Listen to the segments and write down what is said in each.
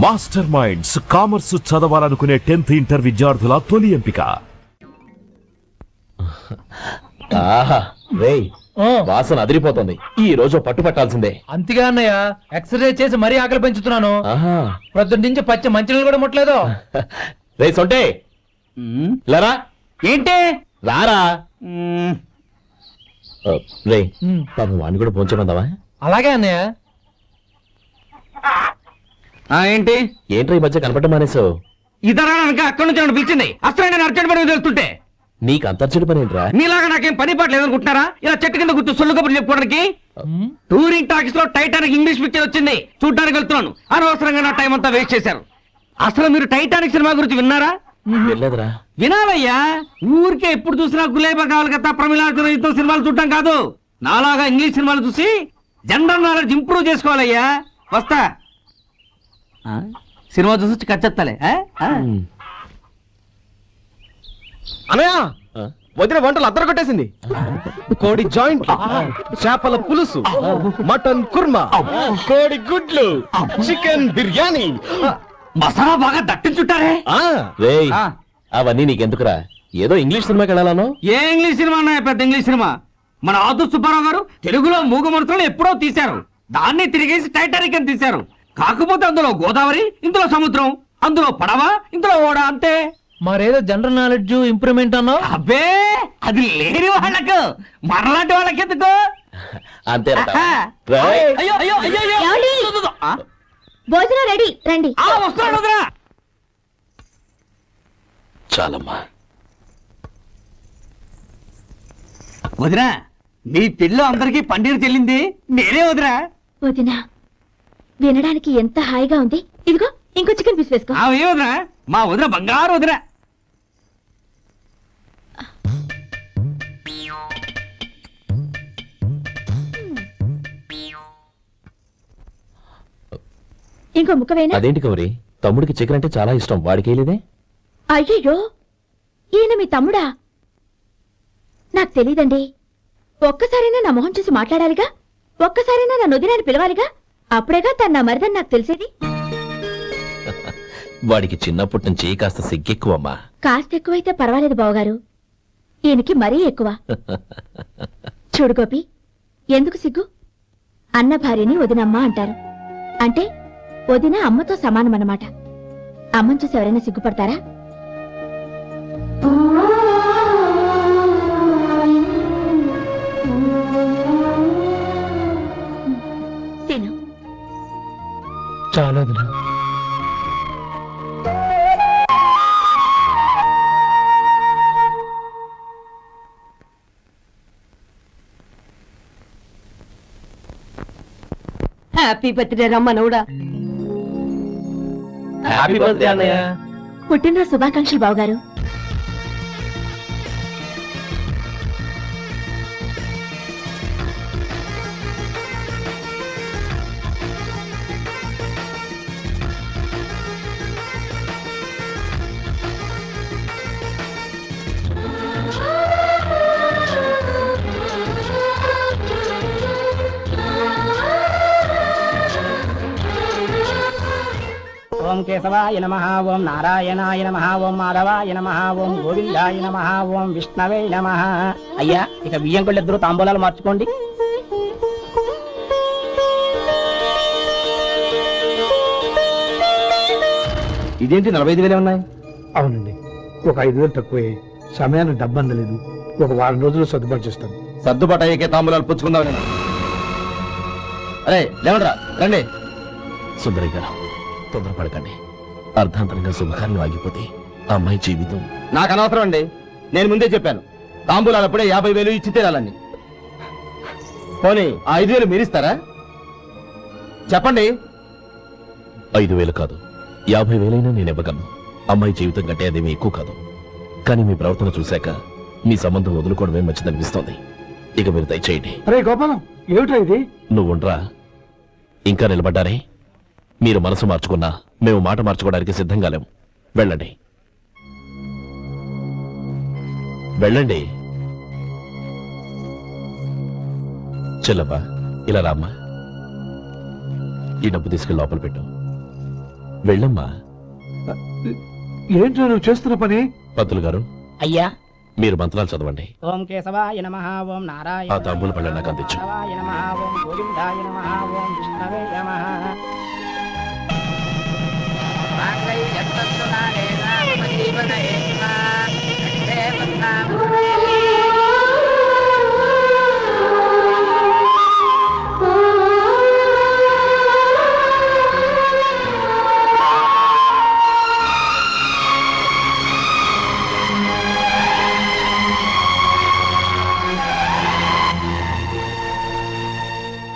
Master minds commerce చదవాలనుకునే 10th inter విద్యార్థుల తొలి ఎంపిక. వాసన అదిరిపోతుంది. ఈ రోజు పట్టు పట్టాల్సిందే. అంతగా అన్నయ్య, ఎక్సర్సైజ్ చేసి మరీ ఆకలి పెంచుతున్నాను. ప్రొద్దున నుంచి పచ్చి మంచినీళ్ళు కూడా ముట్టలేదు. రే సొంటే లరా, ఏంటి రారా. రే పాపం వాడిని కూడా పోంచమందావా? అలాగే అన్నయ్య. ఏంటి ఏంట్రా ఈ మధ్య కనపడటం మానేసావు? ఇతరా అక్కడి నుంచి నన్ను పిలిచింది. అసలు నేను అర్జెంట్ పని వెళ్తుంటే నీకు అంతర్చడి పని ఏంట్రా? మీలాగా నాకేం పని పాట లేదనుకుంటున్నారా? ఇలా చెట్టు కింద కూర్చో సొల్లు కబుర్లు చెప్పుకోవడానికి. టూరింగ్ టాకీస్ లో టైటానిక్ ఇంగ్లీష్ పిక్చర్ వచ్చింది, చూడడానికి వెళ్తున్నాను. అనవసరంగా నా టైం అంతా వేస్ట్ చేశారు. అసలు మీరు టైటానిక్ సినిమా గురించి విన్నారా? వెళ్ళలేదురా. వినాలయ్యా. ఊరికే ఎప్పుడు చూసినా గులేబా కావాలి కదా, ప్రమిళాతో సినిమాలు చూడటం కాదు. నాలాగా ఇంగ్లీష్ సినిమాలు చూసి జనరల్ నాలెడ్జ్ ఇంప్రూవ్ చేసుకోవాలయ్యా. వస్తా. సినిమా చూసి కచ్చెత్తాలే. అనయా వదిన వంటలు అద్దరు కొట్టేసింది. కోడి జాయింట్, చేపల పులుసు, మటన్ కుర్మా, కోడి గుడ్లు, చికెన్ బిర్యానీ, మసాలా బాగా దట్టించుంటారే. అవన్నీ నీకెందుకురా? ఏదో ఇంగ్లీష్ సినిమాకి వెళ్ళాలను. ఏ ఇంగ్లీష్ సినిమా అన్నాయా? పెద్ద ఇంగ్లీష్ సినిమా. మన ఆదుర్ సుబ్బారావు గారు తెలుగులో మూగమరుతులను ఎప్పుడో తీశారు. దాన్ని తిరిగేసి టైటానిక్ అని తీశారు. కాకపోతే అందులో గోదావరి, ఇందులో సముద్రం, అందులో పడవ, ఇందులో ఓడ, అంతే. మరేదో జనరల్ నాలెడ్జ్ ఇంప్రూవ్మెంట్ అన్నావు. అబ్బే, అది లేని వాళ్ళకు, మరలాంటి వాళ్ళకి ఎందుకు? అంతే. అయ్యో అయ్యో అయ్యో, భోజనం రెడీ, రండి. వస్తున్నాడు వదినా. చాలమ్మా. వదినా, మీ పిల్ల అందరికీ పన్నీరు చెల్లింది నేనే వదినా. వదినా, వినడానికి ఎంత హాయిగా ఉంది. ఇదిగో ఇంకో చికెన్ పీస్ వేసుకో. ఏ వదినా, మా వదిన బంగారు వదినా. ఇంకో ముక్క వేనా? అదేంటి కౌరి, తమ్ముడికి చికెన్ అంటే చాలా ఇష్టం, వాడికి లేదే? అయ్యయ్యో, ఈయన మీ తమ్ముడా? నాకు తెలీదండి. ఒక్కసారైనా నా మొహం చూసి మాట్లాడాలిగా, ఒక్కసారైనా నా నొదినాన్ని పిలవాలిగా, అప్పుడేగా తన నా మరిదని నాకు తెలిసేది. వాడికి చిన్నప్పటి నుంచి కాస్త సిగ్గెక్కువమ్మా. కాస్త ఎక్కువైతే పర్వాలేదు బావగారు, ఈయనకి మరీ ఎక్కువ. చూడు గోపి, ఎందుకు సిగ్గు? అన్న భార్యని వదినమ్మ అంటారు. అంటే వదిన అమ్మతో సమానమన్నమాట. అమ్మని చూసి ఎవరైనా సిగ్గుపడతారా? తిను. చాలా హ్యాపీ బర్త్డే రమ్మనవుడా. హ్యాపీ బర్త్డే అన్నయ్య. పుట్టినరోజు శుభాకాంక్షలు బావగారు. ఓం కేశవాయ నమః, ఓం నారాయణాయ నమః, ఓం మాధవాయ నమః, ఓం గోవిందాయ నమః, ఓం విష్ణవే నమః. అయ్యా, ఇక బియ్యం కొళ్ళిద్దరూ తాంబూలాలు మార్చుకోండి. ఇదేంటి 45,000 ఉన్నాయి? అవునండి, ఒక 5,000 తక్కువే. సమయానికి డబ్బు అందలేదు. ఒక వారం రోజులు సర్దుబాటు చేస్తాను. సర్దుబాటు అయ్యాకే తాంబూలాలు పుచ్చుకుందాం. నేను అరే లేవడరా, రండి. సుందరయ్య గారు, తొందరపడకండి. అర్ధాంతరంగా శుభకార్యం ఆగిపోతే ఆ అమ్మాయి జీవితం. నాకు అనవసరం అండి, నేను ముందే చెప్పాను. తాంబూలాలప్పుడే 50,000 ఇచ్చి తీరాలని. పోనీ 5,000 మీరిస్తారా? చెప్పండి. 5,000 కాదు, 50,000 నేను ఇవ్వగలను. అమ్మాయి జీవితం కంటే అదేమీ ఎక్కువ కాదు. కానీ మీ ప్రవర్తన చూశాక మీ సంబంధం వదులుకోవడమే మంచిదనిపిస్తోంది. ఇక మీరు దయచేయండి. అరే గోపాలం, ఏమిటా ఇది? నువ్వుండ్రా. ఇంకా నిలబడ్డారే? మీరు మనసు మార్చుకున్నా మేము మాట మార్చుకోవడానికి సిద్ధంగా లేము. వెళ్ళండి, వెళ్ళండి. చెల్లమ్మా, ఇలా రామ్మా. ఈ డబ్బు తీసుకెళ్ళి లోపల పెట్టు. వెళ్ళమ్మా. ఏంటో నువ్వు చేస్తున్న పని? పంతులు గారు, అయ్యా. మీరు మంత్రాలు చదవండి. ఓం కేశవాయ నమః, ఓం నారాయణ ఆ తాంబూల పళ్ళ నాకు అందించు. మాధవాయ నమః, ఓం గోవిందాయ నమః, ఓం విష్ణవే నమః.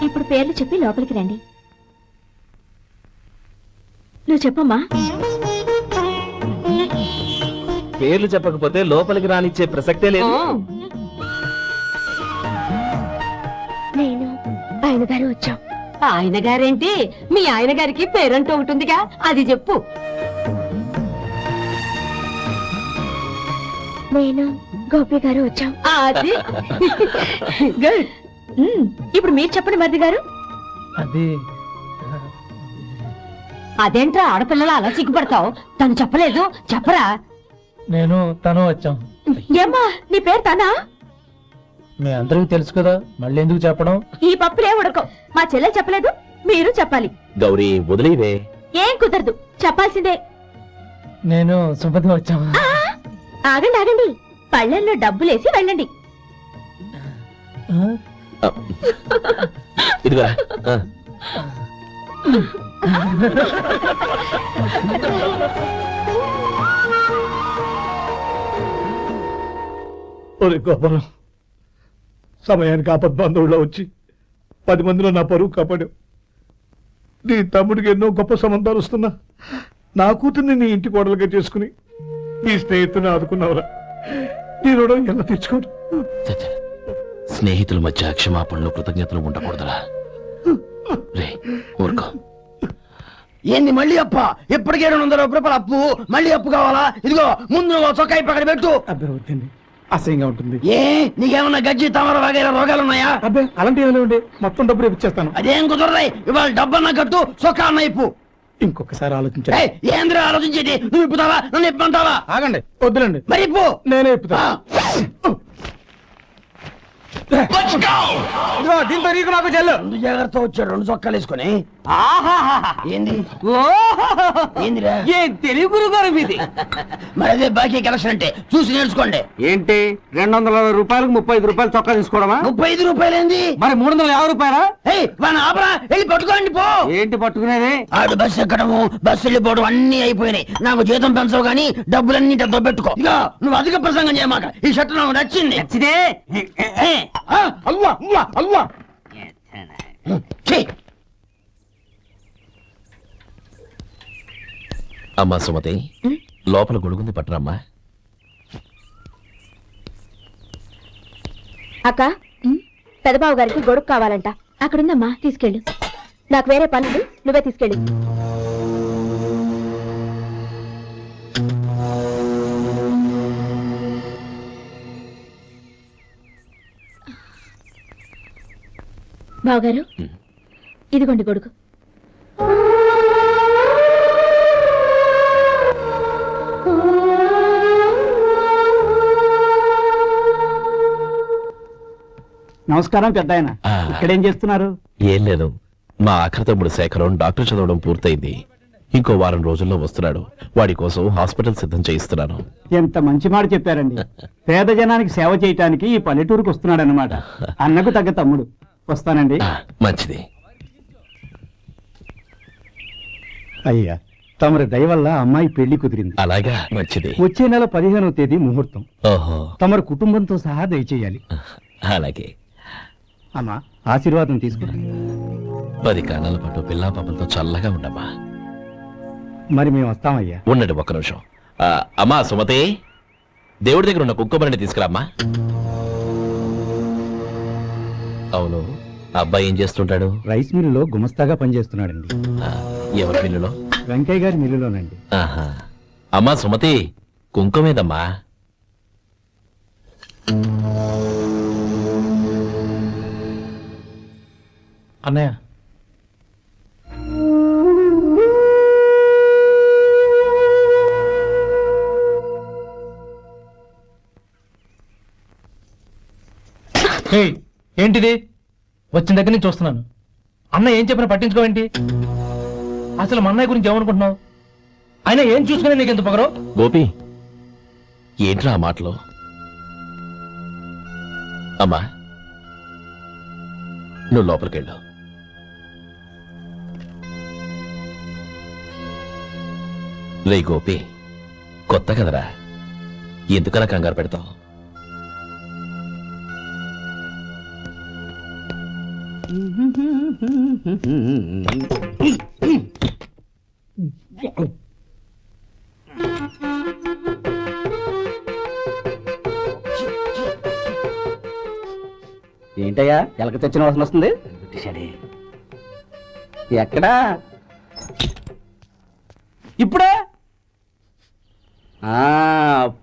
ఇప్పుడు పేర్లు చెప్పి లోపలికి రండి. నువ్వు చెప్పమ్మా. పేర్లు చెప్పకపోతే లోపలికి రానిచ్చే ప్రసక్తే లేదు. నేను ఆయన గారు వచ్చాం. ఆయన గారేంటి, మీ ఆయన గారికి పేరంటూ ఉంటుందిగా, అది చెప్పు. నేను గోపి గారు వచ్చాం. అది గుడ్. ఇప్పుడు మీరు చెప్పండి మరిది గారు. అది అదేంట్రా ఆడపిల్లలు అలా సిగ్గుపడతావు? తను చెప్పలేదు, చెప్పరా. నేను తను వచ్చాం. ఏమ్మా నీ పేరు తనా? మీ అందరికీ తెలుసు కదా, మళ్ళీ ఎందుకు చెప్పడం? ఈ పప్పులే ఉడకం. మా చెల్లె చెప్పలేదు, మీరు చెప్పాలి. గౌరీ వదిలేవే. ఏం కుదరదు, చెప్పాల్సిందే. నేను సుమతి వచ్చాం. ఆ, ఆగండి ఆగండి, పళ్ళెల్లో డబ్బులేసి వెళ్ళండి. ఇదిగా ఒరే గోపాలం, సమయానికి ఆపద్బంధువుల్లో వచ్చి 10 మందిలో నా పరువు కాపాడావు. నీ తమ్ముడికి ఎన్నో గొప్ప సంబంధాలు వస్తున్నా నా కూతుర్ని నీ ఇంటి కోడలుగా చేసుకుని నీ స్నేహితుని ఆదుకున్నావురా. నీ రుణం ఎలా తెచ్చుకోడు? స్నేహితుల మధ్య క్షమాపణలు కృతజ్ఞతలు ఉండకూడదురా. రే ఊరుకో. ఏంది మళ్ళీ అప్ప? ఇప్పటికే 200 రూపాయల అప్పు, మళ్ళీ అప్పు కావాలా? ఇదిగో ముందు నువ్వు చొక్కా పక్కన పెట్టు. అబ్బే వద్దండి, అసహ్యంగా ఉంటుంది. ఏ నీకేమన్నా గజ్జి తమర వగైరా రోగాలున్నాయా? అబ్బే అలాంటి ఏమైనా ఉండే, మొత్తం డబ్బులు ఇప్పించేస్తాను. అదేం కుదరదాయి. ఇవాళ డబ్బన్నా కట్టు, చొక్కా అన్న ఇప్పు. ఇంకొకసారి ఆలోచించండి. ఏయ్, ఏందిరా ఆలోచించేది? నువ్వు ఇప్పుతావా, నన్ను ఇప్పమంటావా? ఆగండి, వద్దులండి, మరి ఇప్పు. నేనే ఇప్పుతా. దీంతో నీకు నాకు చెల్లు. ముందు జాగ్రత్త వచ్చాడు 2 చొక్కాలు వేసుకొని. ఏంది ఏందిరా? ఏ తెలుగు గారు మీది? మరి అదే బాకీ కలెక్షన్ అంటే చూసి నేర్చుకోండి. ఏంటి 260 రూపాయలకు 35 రూపాయలు చొక్కా తీసుకోవడమా? 35 రూపాయలు ఏంది? మరి 350 రూపాయలా? వాడిని ఆపరా, వెళ్ళి పట్టుకోండి పో. ఏంటి పట్టుకునేది? ఆడు బస్సు ఎక్కడము, బస్సు వెళ్ళిపోవడం అన్ని అయిపోయినాయి. నాకు జీతం పెంచవు గానీ డబ్బులన్నీ డబ్బు పెట్టుకో. ఇక నువ్వు అధిక ప్రసంగం చేయమాక. ఈ షర్ట్ నాకు నచ్చింది. నచ్చితే అల్వా అల్వా అల్వా. అమ్మా సుమతి, లోపల గొడుగుంది పట్టరమ్మా. అక్క, పెదబాబు గారికి గొడుగు కావాలంట. అక్కడుందమ్మా, తీసుకెళ్ళు. నాకు వేరే పనులు, నువ్వే తీసుకెళ్ళు. బావగారు, ఇదిగోండి గొడుగు. నమస్కారం పెద్ద ఆయన. ఇక్కడేం చేస్తున్నారు? ఏం లేదు, మా ఆఖరి తమ్ముడు శేఖరం డాక్టర్ చదవడం పూర్తయింది. ఇంకో వారం రోజుల్లో వస్తున్నాడు. వాడి కోసం హాస్పిటల్ సిద్ధం చేయిస్తున్నాను. ఎంత మంచి మాట చెప్పారండి. పేద జనానికి సేవ చేయటానికి ఈ పల్లెటూరుకు వస్తున్నాడు అన్నమాట. అన్నకు తగ్గ తమ్ముడు. వస్తానండి. మంచిది. అయ్యా, తమరి దయ వల్ల అమ్మాయి పెళ్లి కుదిరింది. అలాగా, మంచిది. వచ్చే నెల 15వ తేదీ ముహూర్తం. ఓహో, తమరి కుటుంబంతో సహా దయచేయాలి. అలాగే. అమ్మా, ఆశీర్వాదం తీసుకురా. 10 కాలాల పాటు పిల్లా పాపంతో చల్లగా ఉండమ్మా. మరి మేము వస్తామయ్యా. ఉండండి ఒక్క నిమిషం. అమ్మా సుమతి, దేవుడి దగ్గర ఉన్న కుక్కమరిని తీసుకురామ్మా. అవును, అబ్బాయి ఏం చేస్తుంటాడు? రైస్ మిల్లులో గుమస్తాగా పనిచేస్తున్నాడండి. ఎవరి మిల్లులో? వెంకయ్య గారి మిల్లులోనండి. ఆహా. అమ్మా సుమతి, కుంకుమేదమ్మా? అన్నయ్య, ఏయ్, ఏంటిది? వచ్చిన దగ్గర నుంచి చూస్తున్నాను. అన్న ఏం చెప్పినా పట్టించుకోవేంటి? అసలు మా అన్నయ్య గురించి ఏమనుకుంటున్నావు? ఆయన ఏం చూసుకునే నీకు ఎంత పొగరు? గోపి, ఏంట్రా ఆ మాటలు? అమ్మా, నువ్వు లోపలికెళ్ళు. రే గోపి, కొత్త కదరా, ఎందుకలా కంగారు పెడతావు? ఏంటయ్యా ఎలక తెచ్చిన వాసన వస్తుంది? ఎక్కడా? ఇప్పుడే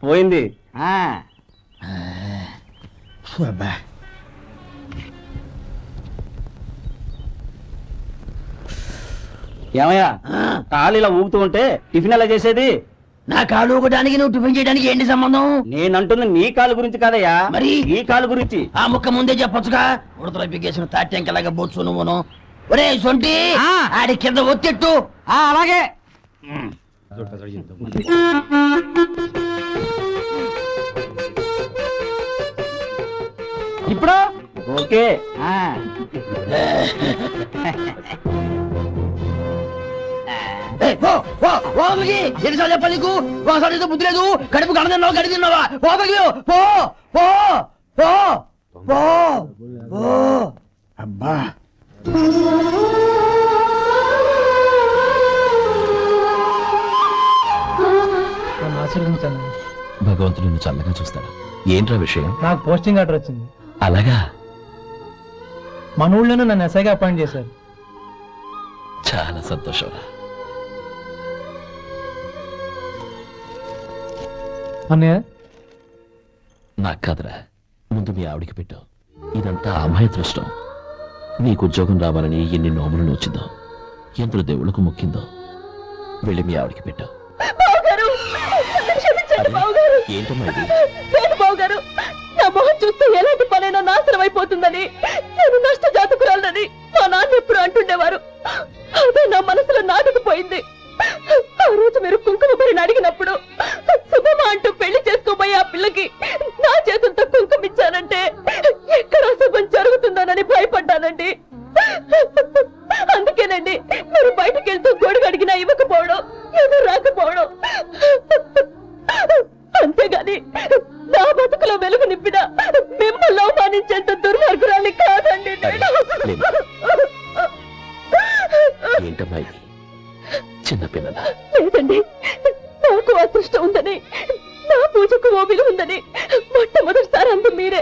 పోయింది. ఏమయ్యా కాలు ఇలా ఊగుతూ ఉంటే టిఫిన్ ఎలా చేసేది? నా కాలు ఊగడానికి నువ్వు టిఫిన్ చేయడానికి ఏంటి సంబంధం? నేనంటుంది నీ కాలు గురించి కాదయ్యా, మరి ఈ కాలు గురించి. ఆ ముక్క ముందే చెప్పొచ్చుగా. ఉడతలో పిగేసిన తాట్యంకలాగా బొచ్చు నువ్వును. ఒరే సొంటి, ఆడి కింద ఒత్తెట్టు. అలాగే. ఇప్పుడు ఓకే. ఎన్నిసార్లు చెప్పాలి నీకు? ఒకసారి బుద్ధి లేదు. కడుపు గడ తిన్నావు, గడి తిన్నావా? పో పో పో పో పో. అబ్బా, నన్ను ఆశీర్వదించాను. భగవంతుడు నిన్ను చల్లగా చూస్తాడు. ఏంట్రా విషయం? నాకు పోస్టింగ్ ఆర్డర్ వచ్చింది. అలాగా? మన ఊళ్ళోనే నన్ను ఎస్ఐగా అపాయింట్ చేశారు. చాలా సంతోషంరా. అన్నయ్య, నాకు కాదురా, ముందు మీ ఆవిడికి పెట్టు. ఇదంతా అమ్మాయి దృష్టం. నీకు ఉద్యోగం రావాలని ఎన్ని నోములు నోచిందో, ఎందరు దేవుళ్ళకు మొక్కిందో. వెళ్ళి మీ ఆవిడికి పెట్టు. ఏంటమ్మా ఇది? బావగారు, నా మొహం చూస్తే ఎలాంటి పనైనా నాశనం అయిపోతుందని, నేను నష్ట జాతకురాలని మా నాన్న ఎప్పుడు అంటుండేవారు. అదే నా మనసులో నాటుకుపోయింది. ఆ రోజు మీరు కుంకుమ భరిని అడిగినప్పుడు శుభమా అంటూ పెళ్లి చేసుకోబోయే ఆ పిల్లకి నా చేతులతో కుంకుమ ఇచ్చానంటే ఎక్కడ శుభం జరుగుతుందోనని భయపడ్డానండి. అందుకేనండి మీరు బయటకు వెళ్తూ గొడుగు అడిగినా ఇవ్వకపోవడం, ఎదురు రాకపోవడం. అంతేగాని నా బతుకులో వెలుగు నింపిన మిమ్మల్ని అవమానించేంత దుర్మార్గురాలి కాదండి నేను. ఏంటమ్మా ఇది? చిన్నపిల్లల లేదండి, నాకు అదృష్టం ఉందని, నా పూజకు ఓ విలువ ఉందని మొట్టమొదటిసారి అందు మీరే.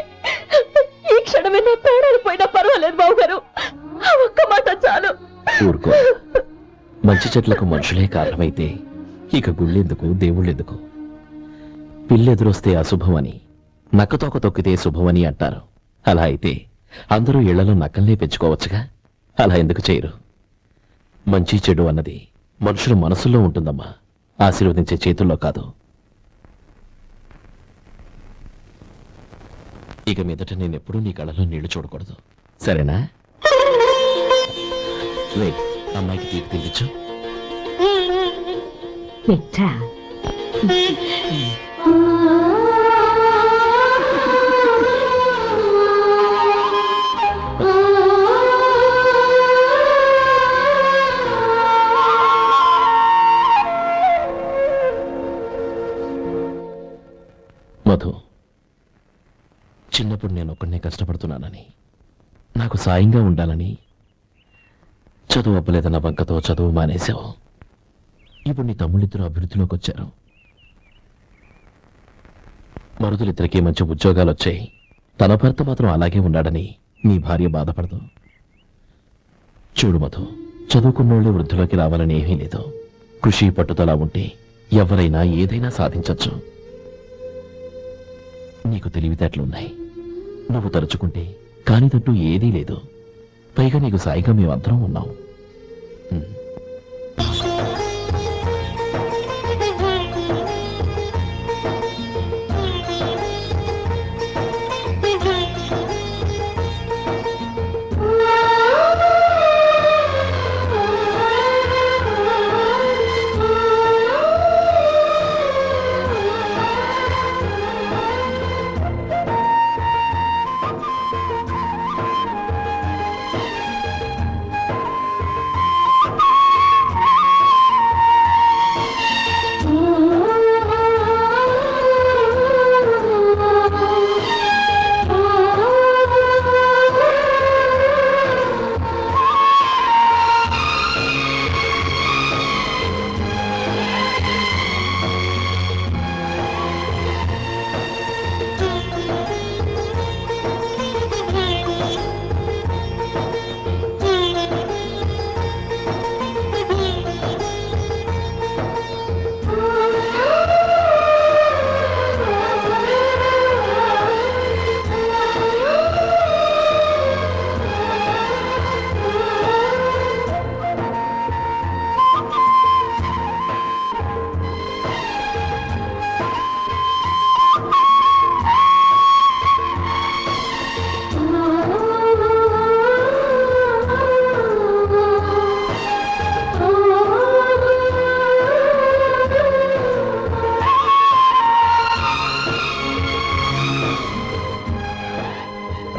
ఈ క్షణమే నా ప్రాణాలు పోయినా పర్వాలేదు బావగారు, ఆ ఒక్క మాట చాలు. ఊరుకో. మంచి చెట్లకు మనుషులే కారణమైతే ఇక గుళ్ళెందుకు, దేవుళ్ళెందుకు? పిల్లెదురొస్తే అశుభమని, నక్కతోక తొక్కితే శుభమని అంటారు. అలా అయితే అందరూ ఇళ్లలో నక్కల్నే పెంచుకోవచ్చుగా. అలా ఎందుకు చేయరు? మంచి చెడు అన్నది మనుషుల మనసుల్లో ఉంటుందమ్మా, ఆశీర్వదించే చేతుల్లో కాదు. ఇక మీదట నేనెప్పుడూ నీ కళ్ళలో నీళ్లు చూడకూడదు, సరేనా? అమ్మాయికి తీపి తినిపించు. మధు, చిన్నప్పుడు నేను ఒక్కడనే కష్టపడుతున్నానని, నాకు సాయంగా ఉండాలని చదువు అవ్వలేదన్న వంకతో చదువు మానేశావు. ఇప్పుడు నీ తమ్ముళ్ళిద్దరూ అభివృద్ధిలోకి వచ్చారు. మరుదులిద్దరికీ మంచి ఉద్యోగాలు వచ్చాయి. తన భర్త మాత్రం అలాగే ఉన్నాడని నీ భార్య బాధపడదు. చూడు మధు, చదువుకున్నోళ్ళే వృద్ధిలోకి రావాలని ఏమీ లేదు. కృషి పట్టుదల ఉంటే ఎవరైనా ఏదైనా సాధించొచ్చు. నీకు తెలివితేటలున్నాయి. నువ్వు తలుచుకుంటే కానిదంటూ ఏదీ లేదు. పైగా నీకు సాయిగా మేమందరం ఉన్నాం.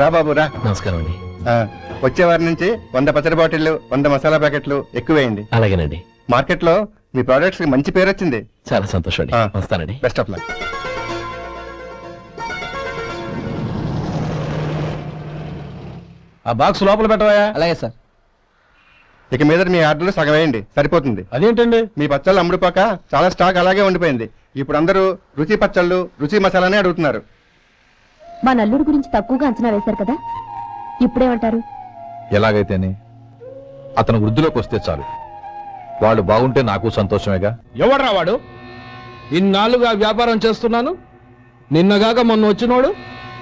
రా బాబు రా. నమస్కారం అండి. వచ్చే వారి నుంచి 100 పచ్చడి బాటిళ్లు 100 మసాలా ప్యాకెట్లు ఎక్కువేయండి. అలాగేనండి. మార్కెట్ లో మీ ప్రోడక్ట్స్ కి మంచి పేరు వచ్చింది. చాలా సంతోషం అండి. వస్తానండి. Best of luck. ఆ బాక్స్ లోపల పెట్టవా? అలాగే సార్. ఇక మీద మీ ఆర్డర్లు సగం వేయండి, సరిపోతుంది. అదేంటండి? మీ పచ్చళ్ళు అమ్ముడుపోక చాలా స్టాక్ అలాగే ఉండిపోయింది. ఇప్పుడు అందరూ రుచి పచ్చళ్ళు రుచి మసాలానే అడుగుతున్నారు. మా నల్లుడు గురించి తక్కువగా అంచనా వేశారు కదా, ఇప్పుడేమంటారు? ఎలాగైతేనే అతను వృద్ధిలోకి వస్తే చాలు. వాళ్ళు బాగుంటే నాకు సంతోషమేగా. ఎవడ్రా వాడు? ఇన్నాళ్ళుగా వ్యాపారం చేస్తున్నాను, నిన్నగాక మొన్న వచ్చినోడు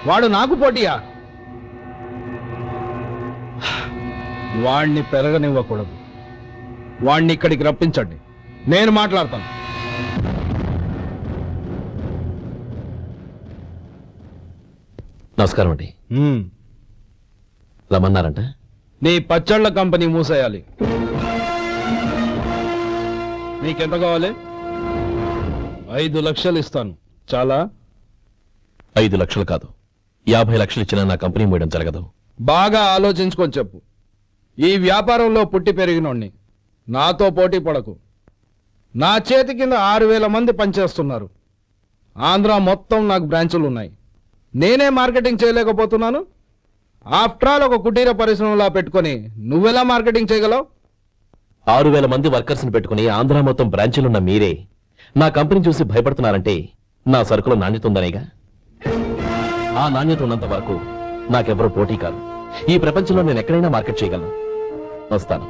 వాడు నాకు పోటీయా? వాణ్ణి పెరగనివ్వకూడదు. వాణ్ణి ఇక్కడికి రప్పించండి, నేను మాట్లాడతాను. నమస్కారం అండి. రమ్మన్నారంట? నీ పచ్చళ్ళ కంపెనీ మూసేయాలి. నీకెంత కావాలి? 5 లక్షలు ఇస్తాను. చాలా? 5 లక్షలు కాదు, 50 లక్షలు ఇచ్చినా నా కంపెనీ మూయడం జరగదు. బాగా ఆలోచించుకొని చెప్పు. ఈ వ్యాపారంలో పుట్టి పెరిగినోణ్ణి, నాతో పోటీ పడకు. నా చేతి కింద 6,000 మంది పనిచేస్తున్నారు. ఆంధ్ర మొత్తం నాకు బ్రాంచులు ఉన్నాయి. నేనే మార్కెటింగ్ చేయలేకపోతున్నాను. ఆఫ్టర్ ఆల్ ఒక కుటీర పరిశ్రమలా పెట్టుకొని నువ్వెలా మార్కెటింగ్ చేయగలవు? 6,000 మంది వర్కర్స్ ని పెట్టుకుని ఆంధ్ర మొత్తం బ్రాంచీలున్న మీరే నా కంపెనీ చూసి భయపడుతున్నారంటే నా సరుకులో నాణ్యత ఉందనేగా. ఆ నాణ్యత ఉన్నంత వరకు నాకెవరూ పోటీ కాదు. ఈ ప్రపంచంలో నేను ఎక్కడైనా మార్కెట్ చేయగలను. వస్తాను.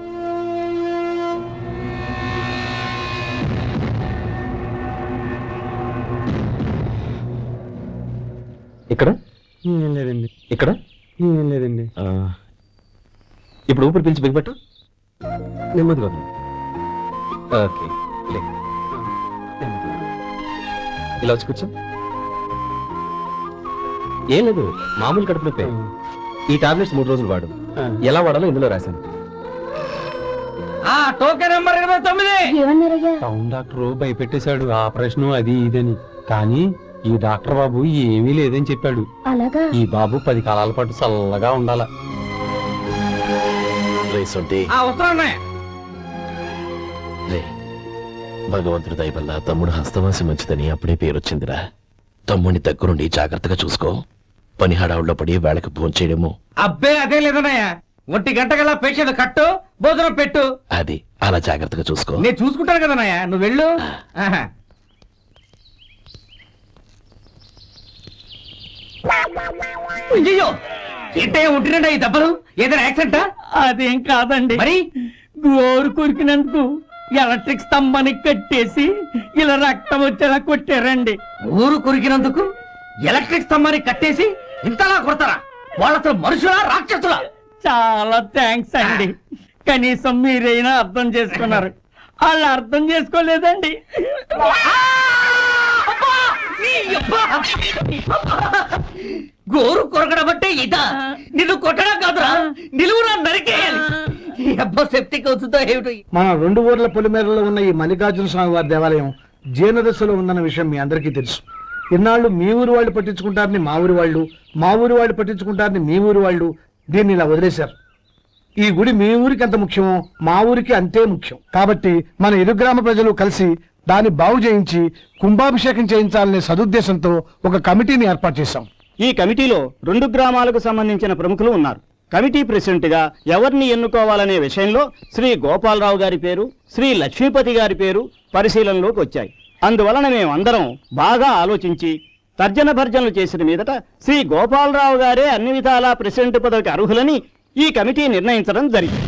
ఇక్కడ లేదండి. ఇక్కడ లేదండి. ఇప్పుడు ఊపిరి పీల్చి బిగబెట్టు. నెమ్మదిగా వదలండి. ఓకే, ఇలా వచ్చి కూర్చో. ఏం లేదు, మామూలు కడుపు నొప్పే. ఈ టాబ్లెట్స్ 3 రోజులు వాడు. ఎలా వాడాలో ఇందులో రాశాను. Token number 29. ఏమన్నారయ్యా? టౌన్ డాక్టర్ భయపెట్టేశాడు, ఆపరేషన్ అది ఇదని. కానీ ఈ డాక్టర్ బాబు ఏమీ లేదని చెప్పాడు. అలాగా? ఈ బాబు 10 కాలాల పాటు చల్లగా ఉండాల. భగవంతుడి దయ వల్ల తమ్ముడు హస్తవాసి మంచిదని అప్పుడే పేరొచ్చిందిరా. తమ్ముడిని దగ్గరుండి జాగ్రత్తగా చూసుకో. పని హడావుల్లో పడి వేళకు భోంచేయడము. అబ్బే అదే లేదన్నయ్య. 1 గంటకల్లా పేషెంట్ కట్టు, భోజనం పెట్టు. అది అలా జాగ్రత్తగా చూసుకో. నేను చూసుకుంటాను కదన్నయ్య, నువ్వు వెళ్ళు. అయ్యో, ఏంటయ్యా ఉంటున్నాడా ఈ దెబ్బలు? ఏదైనా యాక్సిడెంటా? అదేం కాదండి, మరి గోరు కొరికినందుకు ఎలక్ట్రిక్ స్తంభాన్ని కట్టేసి ఇలా రక్తం వచ్చేలా కొట్టారండి. ఊరు కొరికినందుకు ఎలక్ట్రిక్ స్తంభాన్ని కట్టేసి ఇంతలా కొడతారా? వాళ్ళతో మనుషులా రాక్షసులా? చాలా థ్యాంక్స్ అండి, కనీసం మీరైనా అర్థం చేసుకున్నారు. వాళ్ళు అర్థం చేసుకోలేదండి. గోరు కొరకడం అంటే ఇదా? నిన్ను కొట్టడం కాదురా, నిలువురా నరికేయాలి. సెప్టిక్ అవుతుందో ఏమిటో. మన 2 ఊర్ల పొలిమేరలో ఉన్న ఈ మల్లికార్జున స్వామి వారి దేవాలయం జీర్ణదశలో ఉందన్న విషయం మీ అందరికీ తెలుసు. ఇన్నాళ్ళు మీ ఊరు వాళ్ళు పట్టించుకుంటారని మా ఊరి వాళ్ళు, మా ఊరి వాళ్ళు పట్టించుకుంటారని మీ ఊరి వాళ్ళు దీన్ని ఇలా వదిలేశారు. ఈ గుడి మీ ఊరికి ఎంత ముఖ్యమో మా ఊరికి అంతే ముఖ్యం. కాబట్టి మన ఇరు గ్రామ ప్రజలు కలిసి దాన్ని బాగు చేయించి కుంభాభిషేకం చేయించాలనే సదుద్దేశంతో ఒక కమిటీని ఏర్పాటు చేశాం. ఈ కమిటీలో 2 గ్రామాలకు సంబంధించిన ప్రముఖులు ఉన్నారు. కమిటీ ప్రెసిడెంట్ గా ఎవరిని ఎన్నుకోవాలనే విషయంలో శ్రీ గోపాలరావు గారి పేరు, శ్రీ లక్ష్మీపతి గారి పేరు పరిశీలనలోకి వచ్చాయి. అందువలన మేమందరం బాగా ఆలోచించి తర్జన భర్జనలు చేసిన మీదట శ్రీ గోపాలరావు గారే అన్ని విధాలా ప్రెసిడెంట్ పదవికి అర్హులని ఈ కమిటీ నిర్ణయించడం జరిగింది.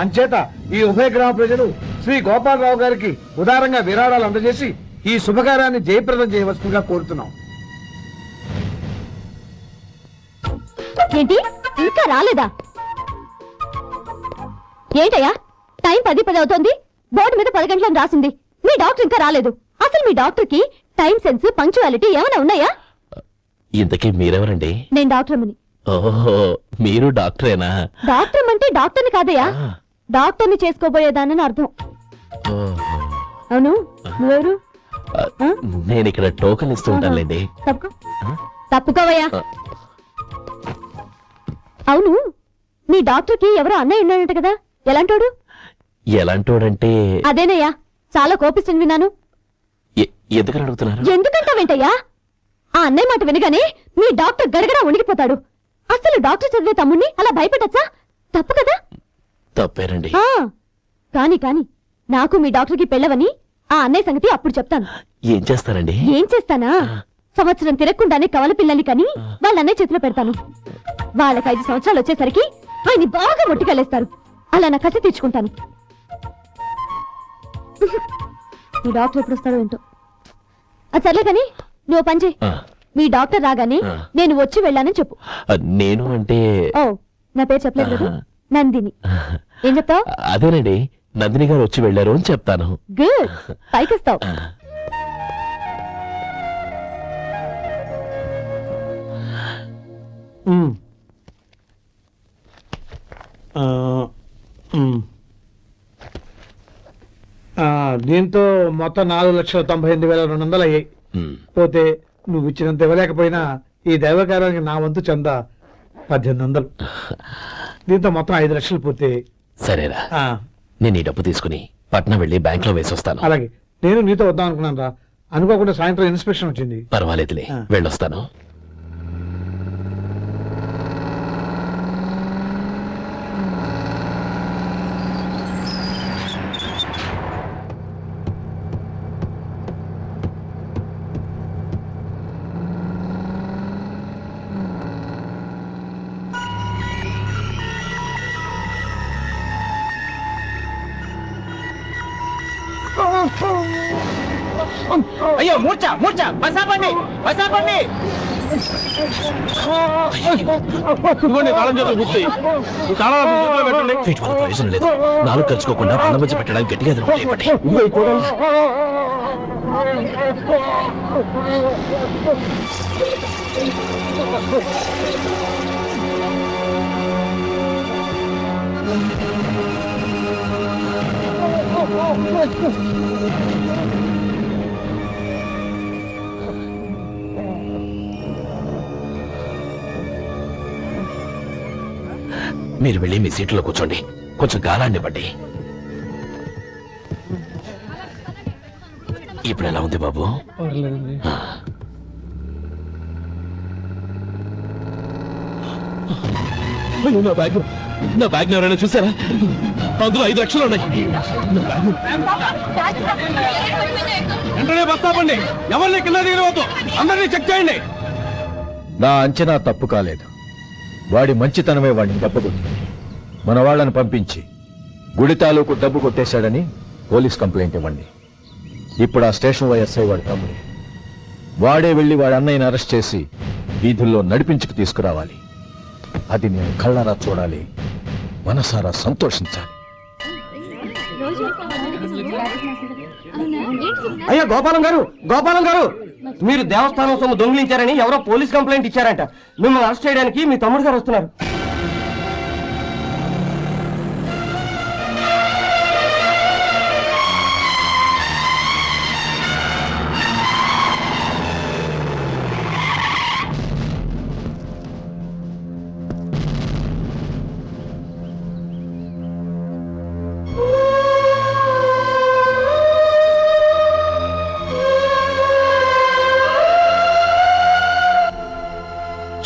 అంచేత ఈ ఉభయ గ్రామ ప్రజలు శ్రీ గోపాలరావు గారికి ఉదారంగా విరాళాలు అందజేసి ఈ శుభకార్యాన్ని జయప్రదం చేయవలసిందిగా కోరుతున్నాం. ఏంటి ఇంకా రాలేదా? ఏంటయ్యా, టైం 10 అవుతోంది. బోర్డు మీద 10 గంటలను రాసింది. మీ డాక్టర్ ఇంకా రాలేదు. అసలు మీ డాక్టర్ కి టైం సెన్స్, పంక్చువాలిటీ ఏమైనా ఉన్నాయా? ఇంతకీ మీరెవరండి? నేను డాక్టర్మని. ఓహో, మీరు డాక్టరేనా? డాక్టర్ అంటే డాక్టర్ని కాదయ్యా, డాక్టర్ని చేసుకోబోయేదానని అర్థం. అవును, నువ్వెవరు? నేను ఇక్కడ టోకన్ ఇస్తూ ఉంటానులేండి. తప్పుకోవయ్యా. అవును, మీ డాక్టర్ కి ఎవరో అన్నయ్య ఉన్నాడంట కదా, ఎలాంటోడు? ఎలాంటోడంటే అదేనయ్యా, చాలా కోపిస్తుంది విన్నాను. ఎందుకని అడుగుతున్నారు? ఎందుకంటావేంటయ్యా? ఆ అన్నయ్య మాట వినగానే మీ డాక్టర్ గడగడా ఉణిగిపోతాడు. అసలు డాక్టర్ చదివే తమ్ముణ్ణి అలా భయపెట్టచ్చా? తప్పు కదా? తప్పేనండి. కాని నాకు మీ డాక్టర్కి పెళ్ళవని ఆ అన్నయ్య సంగతి అప్పుడు చెప్తాను. ఏం చేస్తారండి? ఏం చేస్తానా, సంవత్సరం తిరగకుండానే కవల పిల్లల్ని కని వాళ్ళ అన్నయ్య చేతిలో పెడతాను. వాళ్ళకి 5 సంవత్సరాలు వచ్చేసరికి ఆయన్ని బాగా మొట్టికెళ్ళేస్తారు. అలా నా కసి తీర్చుకుంటాను. మీ డాక్టర్ ఎప్పుడు వస్తాడో ఏంటో. అది సర్లే కాని నువ్వు పని చేయి. మీ డాక్టర్ రాగానే నేను వచ్చి వెళ్ళానని చెప్పు. నేను అంటే ఓ, నా పేరు చెప్పలేదు కదా, నందిని. ఏం చెప్తావు? అదేనండి, నందిని గారు వచ్చి వెళ్ళారు అని చెప్తాను. గుడ్, పైకొస్తావు. దీంతో మొత్తం 4,98,200 అయ్యాయి. పోతే నువ్వు ఇచ్చినంత ఇవ్వలేకపోయినా ఈ దైవకార్యానికి నా వంతు చందా 1800. దీంతో మొత్తం 5 లక్షలు పూర్తయ్యాయి. సరేరా, నేను ఈ డబ్బు తీసుకుని పట్నం వెళ్ళి బ్యాంక్ లో వేసొస్తాను. అలాగే, నేను నీతో వద్దాం అనుకున్నాను రా, అనుకోకుండా సాయంత్రం ఇన్స్పెక్షన్ వచ్చింది. పర్వాలేదులే, వెళ్ళొస్తాను. అయ్యో, మూర్చ మూర్చ, బసాపండి బసాపండి. వీటి వల్ల ప్రయోజనం లేదు. 4 కలుసుకోకుండా పళ్ళ మధ్య పెట్టడానికి గట్టిగా ఎదురుపడి. మీరు వెళ్ళి మీ సీట్లో కూర్చోండి, కొంచెం గాలాన్ని బట్టి. ఇప్పుడు ఎలా ఉంది బాబు? నా బ్యాగ్ ఎవరైనా చూసారా? అందులో 5 లక్షలు ఉన్నాయి. వెంటనే బస్తాపండి, ఎవరిని కింద దిగవద్దు, అందరినీ చెక్ చేయండి. నా అంచనా తప్పు కాలేదు. వాడి మంచితనమే వాడిని దెబ్బకొట్టింది. మన వాళ్ళని పంపించి గుడి తాలూకు డబ్బు కొట్టేశాడని పోలీస్ కంప్లైంట్ ఇవ్వండి. ఇప్పుడు ఆ స్టేషన్ ఎస్ఐ వాడి తమ్ముడు. వాడే వెళ్లి వాడి అన్నయ్యని అరెస్ట్ చేసి వీధుల్లో నడిపించుకు తీసుకురావాలి. అది నేను కళ్ళారా చూడాలి, మనసారా సంతోషించాలి. అయ్యా గోపాలం గారు, గోపాలం గారు, మీరు దేవస్థానం సొమ్ము దొంగిలించారని ఎవరో పోలీస్ కంప్లైంట్ ఇచ్చారంట. మిమ్మల్ని అరెస్ట్ చేయడానికి మీ తమ్ముడు గారు వస్తున్నారు.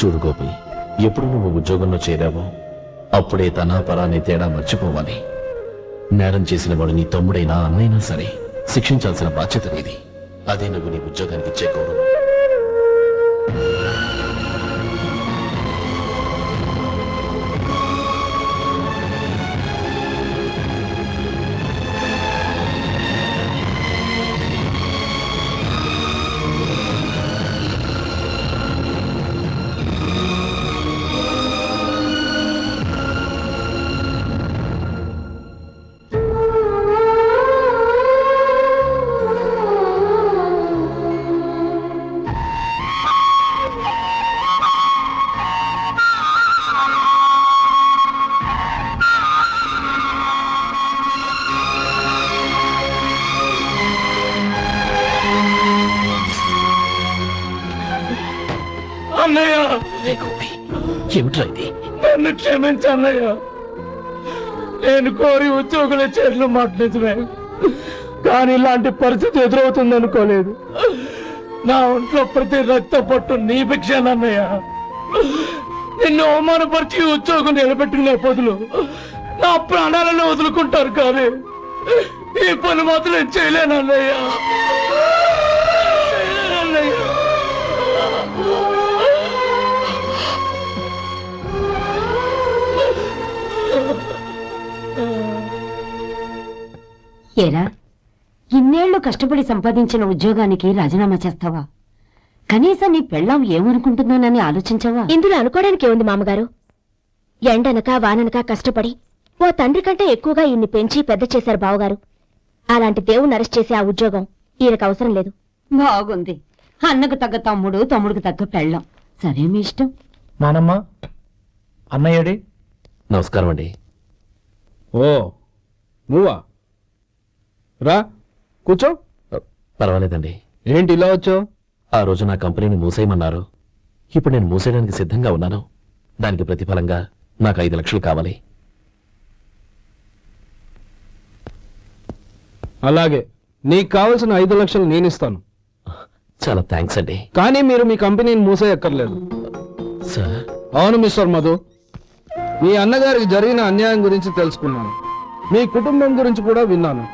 చూడు గోపి, ఎప్పుడు నువ్వు ఉద్యోగంలో చేరావో అప్పుడే తన పరాని తేడా మర్చిపోవాలి. నేరం చేసిన వాడు నీ తమ్ముడైనా అన్నైనా సరే శిక్షించాల్సిన బాధ్యత నీది. అదే నువ్వు నీ ఉద్యోగానికి ఇచ్చే గౌరవం. ఏమిట్రా ఇది? నన్ను క్షమించు అన్నయ్య. నేను కోరి ఉద్యోగుల చేతులు మాట్లాడుతున్నా, కానీ ఇలాంటి పరిస్థితి ఎదురవుతుంది అనుకోలేదు. నా ఒంట్లో ప్రతి రక్త పట్టు నీ భిక్షానన్నయ్య. నిన్ను అవమానపరిచి ఉద్యోగం నిలబెట్టుకునే బదులు నా ప్రాణాలను వదులుకుంటారు, కానీ ఈ పని మాత్రం నేను చేయలేనన్నయ్య. ఏరా, ఇన్నేళ్లు కష్టపడి సంపాదించిన ఉద్యోగానికి రాజీనామా చేస్తావా? కనీసం నీ పెళ్ళాం ఏమనుకుంటుందోనని ఆలోచించావా? ఇందులో అనుకోవడానికి ఏముంది మామగారు? ఎండనక వాననక కష్టపడి ఓ తండ్రి కంటే ఎక్కువగా ఈయన్ని పెంచి పెద్ద చేశారు బావగారు. అలాంటి దేవుణ్ణి అరెస్ట్ చేసే ఆ ఉద్యోగం ఈయనకు అవసరం లేదు. బాగుంది. అన్నకు తగ్గ తమ్ముడు, తమ్ముడికి తగ్గ పెళ్ళాం. సరే, మీ ఇష్టం. నానమ్మ, అన్నయ్యడి. నమస్కారం అండి. ఓ నువ్వా? రా కూర్చో. పర్వాలేదండి. ఏంటి ఇలా వచ్చావు? ఆ రోజు నా కంపెనీని మూసేయమన్నారు. ఇప్పుడు నేను మూసేయడానికి సిద్ధంగా ఉన్నాను. దానికి ప్రతిఫలంగా నాకు 5 లక్షలు కావాలి. అలాగే, నీకు కావలసిన 5 లక్షలు నేను ఇస్తాను. చాలా థ్యాంక్స్ అండి. కానీ మీరు మీ కంపెనీని మూసేయక్కర్లేదు. సార్, అవును మిస్టర్ మధు, మీ అన్నగారికి జరిగిన అన్యాయం గురించి తెలుసుకున్నాను. మీ కుటుంబం గురించి కూడా విన్నాను.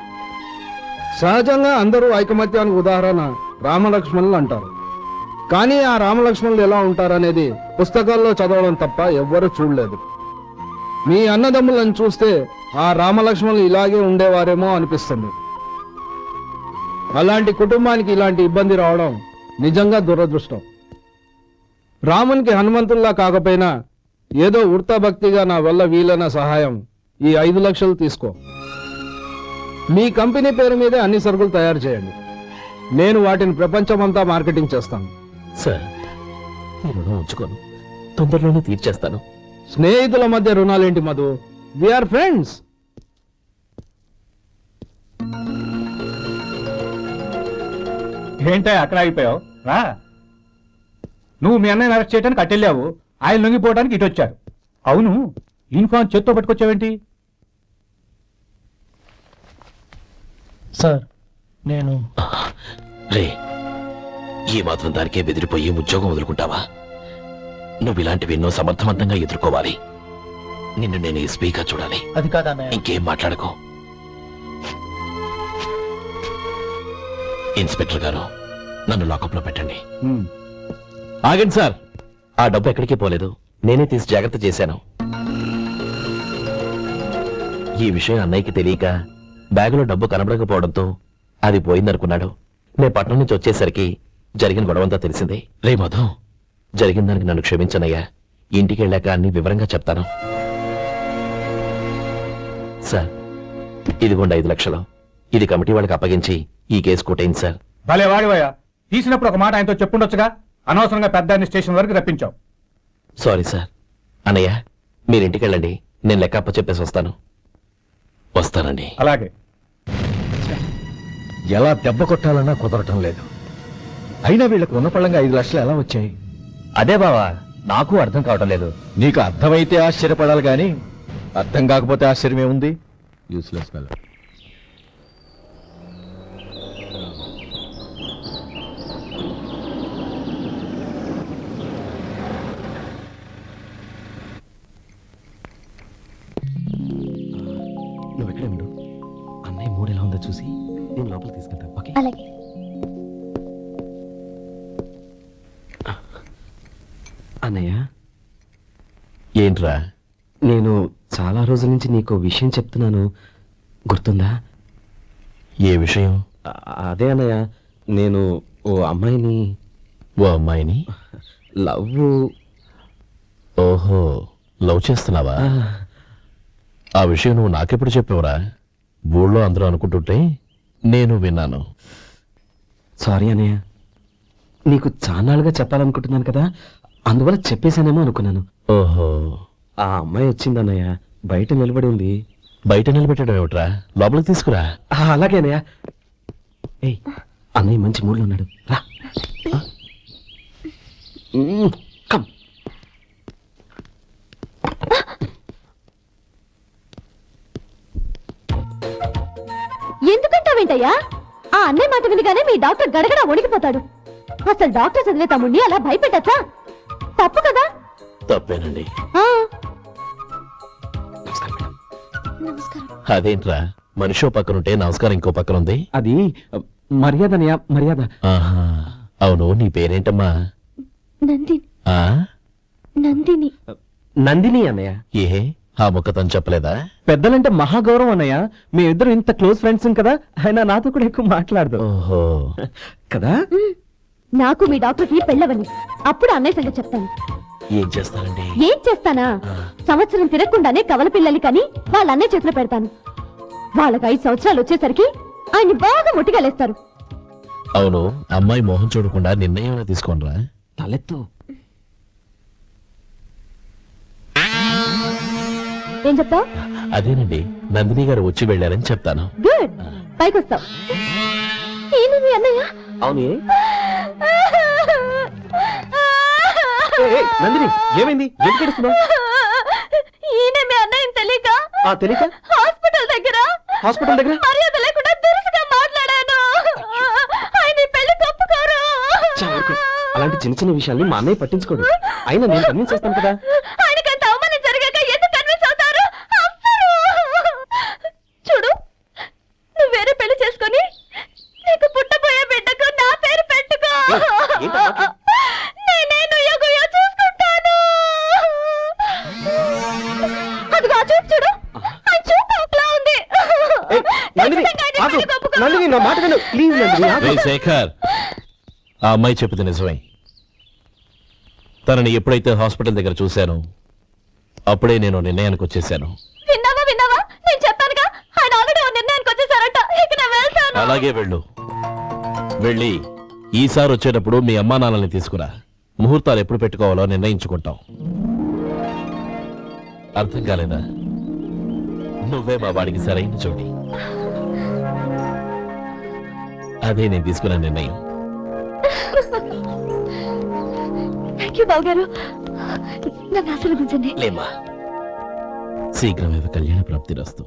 సహజంగా అందరూ ఐకమత్యానికి ఉదాహరణ రామలక్ష్మణులు అంటారు. కానీ ఆ రామలక్ష్మణులు ఎలా ఉంటారనేది పుస్తకాల్లో చదవడం తప్ప ఎవ్వరూ చూడలేదు. మీ అన్నదమ్ములను చూస్తే ఆ రామలక్ష్మణులు ఇలాగే ఉండేవారేమో అనిపిస్తుంది. అలాంటి కుటుంబానికి ఇలాంటి ఇబ్బంది రావడం నిజంగా దురదృష్టం. రామునికి హనుమంతుల్లా కాకపోయినా ఏదో ఉడతాభక్తిగా నా వల్ల వీలైన సహాయం ఈ 5 లక్షలు తీసుకో. మీ కంపెనీ పేరు మీదే అన్ని సరుకులు తయారు చేయండి. నేను వాటిని ప్రపంచమంతా మార్కెటింగ్ చేస్తాను. సార్, ఈ రుణం ఉంచుకోను, తొందరలోనే తీర్చేస్తాను. స్నేహితుల మధ్య రుణాలేంటి మధు? We are friends. ఏంటో అక్కడ ఆగిపోయావు? రా. నువ్వు మీ అన్నయ్యని అరెస్ట్ చేయడానికి అట్టెళ్ళావు, ఆయన లొంగిపోవడానికి ఇటు వచ్చారు. అవును, యూనిఫామ్ చేత్తో పట్టుకొచ్చావేంటి? సార్, నేను రే, ఈ మాత్రం దానికే బెదిరిపోయి ఉద్యోగం వదులుకుంటావా? నువ్వు ఇలాంటివి ఎన్నో సమర్థవంతంగా ఎదుర్కోవాలి. నిన్ను నేను ఎస్పీగా చూడాలి. అది కాదన్న. ఇంకేం మాట్లాడకో. ఇన్స్పెక్టర్ గారు, నన్ను లాకప్లో పెట్టండి. ఆగండి సార్, ఆ డబ్బు ఎక్కడికి పోలేదు. నేనే తీసి జాగ్రత్త చేశాను. ఈ విషయం అన్నయ్యకి తెలియక బ్యాగులో డబ్బు కనబడకపోవడంతో అది పోయిందనుకున్నాడు. నేను పట్నం నుంచి వచ్చేసరికి జరిగిన గొడవంతా తెలిసింది. రే మధు, జరిగిన దానికి నన్ను క్షమించనయ్యా. ఇంటికి వెళ్ళాక అన్ని వివరంగా చెప్తాను. సార్, ఇదిగోండి 5 లక్షలు. ఇది కమిటీ వాళ్ళకి అప్పగించి ఈ కేసు కొట్టేయండి సార్. భలే వాడివయ్యా. తీసినప్పుడు ఒక మాట ఆయనతో చెప్పుండొచ్చుగా. అనవసరంగా పెద్ద స్టేషన్ వరకు రప్పించావు. Sorry sir. అన్నయ్య, మీరింటికి వెళ్ళండి, నేను లెక్క అప్ప చెప్పేసి వస్తాను. వస్తానండి. అలాగే. ఎలా దెబ్బ కొట్టాలన్నా కుదరటం లేదు. అయినా వీళ్ళకు ఉన్నపళ్ళంగా 5 లక్షలు ఎలా వచ్చాయి? అదే బావా, నాకు అర్థం కావటం లేదు. నీకు అర్థమైతే ఆశ్చర్యపడాలి గాని అర్థం కాకపోతే ఆశ్చర్యమే ఉంది. Useless fellow. నువ్వు ఎక్కడే ఉండు. అన్నయ్య మూడు ఎలా ఉందో చూసి నేను లోపలికి తీసుకెళ్తాను. ఓకే? అలాగే. అన్నయ్య, ఏంట్రా? నేను చాలా రోజుల నుంచి నీకు విషయం చెప్తున్నాను, గుర్తుందా? ఏ విషయం? అదే అన్నయ్య, నేను ఓ అమ్మాయిని లవ్. ఓహో, లవ్ చేస్తున్నావా? ఆ విషయం నువ్వు నాకెప్పుడు చెప్పావురా? ఊళ్ళో అందరూ అనుకుంటుంటే నేను విన్నాను. సారీ అన్నయ్య, నీకు చాలాగా చెప్పాలనుకుంటున్నాను కదా, అందువల్ల చెప్పేశానేమో అనుకున్నాను. ఓహో, ఆ అమ్మాయి వచ్చిందన్నయ్య, బయట నిలబడి ఉంది. బయట నిలబెట్టడం ఏమిట్రా? లోపలికి తీసుకురా. అలాగే అన్నయ్య. ఏయ్, అన్నయ్య మంచి మూడ్లో ఉన్నాడు, రా. కమ్. ఏంటయ్యా? ఆ అన్నయ్య మాట వినగానే మీ డాక్టర్ గడగడ వణికిపోతాడు. అసలు డాక్టర్ చదివే తమ్ముడిని అలా భయపెట్టచ్చా? తప్పు కదా. తప్పేనండి. ఆ, నమస్కారం. అదేంట్రా మనిషో పక్కనుంటే నమస్కారం ఇంకో పక్కన ఉంది? అది మర్యాద అన్నయ్య, మర్యాద. ఆహా, అవును, నీ పేరేంటమ్మా? నందిని. ఆ నందిని. నందిని అన్నయ్య. ఏ ఆ ముక్క తను చెప్పలేదా? పెద్దలంటే మహాగౌరవం అన్నయ్య. మీ ఇద్దరు ఇంత క్లోజ్ ఫ్రెండ్స్ కదా, ఆయన నాతో కూడా ఎక్కువ మాట్లాడదు ఓహో కదా. నాకు మీ డాక్టర్కి పెళ్ళవని అప్పుడు అన్నయ్య సంగతి చెప్తాను. ఏం చేస్తానండి? ఏం చేస్తానా? సంవత్సరం తిరగకుండానే కవల పిల్లలు కని వాళ్ళ అన్నయ్య చేతిలో పెడతాను. వాళ్ళకి 5 సంవత్సరాలు వచ్చేసరికి ఆయన్ని బాగా ముట్టిగలేస్తారు. అవును, అమ్మాయి మోహం చూడకుండా నిర్ణయం తీసుకోనరా? తలెత్తు. ఏం చెప్తావు? అదేనండి, నందిని గారు వచ్చి వెళ్ళారని చెప్తాను. గుడ్, పైకొస్తావు. ఈయన మీ అన్నయ్య? అవును. నందిని, ఏమైంది? ఎందుకు ఏడుస్తున్నావ్? ఈయన మీ అన్నయ్యని తెలియక తెలియక హాస్పిటల్ దగ్గర మర్యాద లేకుండా దురుసుగా మాట్లాడాను. ఆయన ఈ పెళ్లి తప్పుకోరు. అలాంటి చిన్న చిన్న విషయాల్ని మా అన్నయ్య పట్టించుకోడు. అయినా నేను కన్విన్స్ చేస్తాను కదా. ఆయనకంత అవమానం జరిగాక ఎందుకు కన్విన్స్ అవుతారు? చూడు, నువ్వు వేరే పెళ్లి చేసుకొని నీకు పుట్టబోయే బిడ్డకు నా పేరు పెట్టుకో. నేనే నుయ్యగుయ్య చూసుకుంటాను. అదిగో ఆ చూపు చూడు, ఆ చూపు ఒకలా ఉంది. నందిని, నా మాట విను ప్లీజ్. నందిని, రేయ్ శేఖర్, ఆ అమ్మాయి చెప్పింది నిజమే. తనని ఎప్పుడైతే హాస్పిటల్ దగ్గర చూశానో అప్పుడే నేను నిర్ణయానికి వచ్చేసాను. విన్నావా? నేను చెప్పానుగా, ఆయన ఆల్రెడీ ఓ నిర్ణయానికి వచ్చేసారట. ఇక నేను వెళ్తాను. అలాగే వెళ్ళు. వెళ్ళి ఈసారి వచ్చేటప్పుడు మీ అమ్మా నాన్నల్ని తీసుకురా. ముహూర్తాలు ఎప్పుడు పెట్టుకోవాలో నిర్ణయించుకుంటాం. అర్థం కాలేదా? నువ్వే మా వాడికి సరైన చోటి. అదే నేను తీసుకున్న నిర్ణయం. థ్యాంక్ యూ బావగారు, నన్ను ఆశీర్వదించండి. లేమా, శీఘ్రమే కళ్యాణ ప్రాప్తి రస్తు.